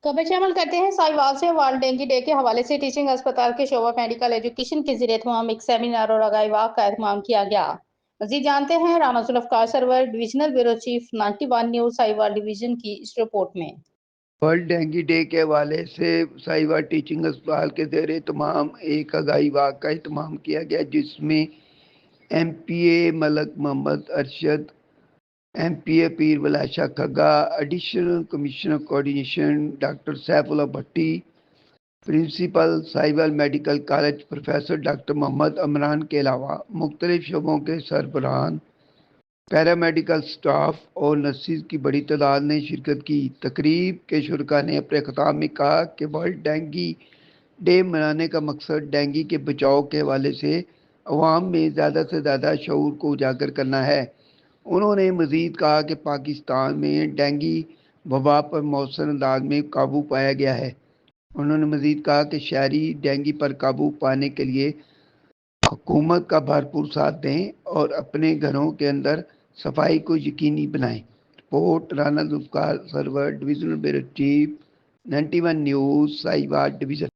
खबर शामिल करते हैं साहिवाल से। वर्ल्ड डेंगू डे के हवाले से टीचिंग अस्पताल के शोबा मेडिकल एजुकेशन के ज़रिए तमाम एक सेमिनार और आगाही वाक का एहतमाम किया गया। मजीद जानते हैं Rana Zulfiqar Sarwar, divisional bureau chief, 91 news Sahiwal division की इस रिपोर्ट में। वर्ल्ड डेंगू डे के हवाले से साहिवाल टीचिंग अस्पताल के ज़रिए तमाम एक आगाही वाक का एहतमाम किया गया, जिसमें MPA Malak Mohammad Arshad, MPA Pir Walasha Khagga, additional commissioner coordination doctor Saifullah Bhatti, principal Sahiwal medical college professor doctor Mohammad Imran के अलावा मुख्तलिफ शोबों के सरबराहान, पैरामेडिकल स्टाफ और नर्सिस की बड़ी तादाद ने शिरकत की। तकरीब के शुरका ने अपने खिताब में कहा कि वर्ल्ड डेंगू डे मनाने का मकसद डेंगू के बचाव के हवाले से अवाम में ज़्यादा से ज़्यादा शऊर को उजागर करना है। उन्होंने मज़ीद कहा कि पाकिस्तान में डेंगू वबा पर मौसर अंदाज में काबू पाया गया है। उन्होंने मज़ीद कहा कि शहरी डेंगू पर काबू पाने के लिए हुकूमत का भरपूर साथ दें और अपने घरों के अंदर सफाई को यकीनी बनाएं। Report Rana Zulfiqar Sarwar, divisional bureau chief, 91 news Sahiwal division.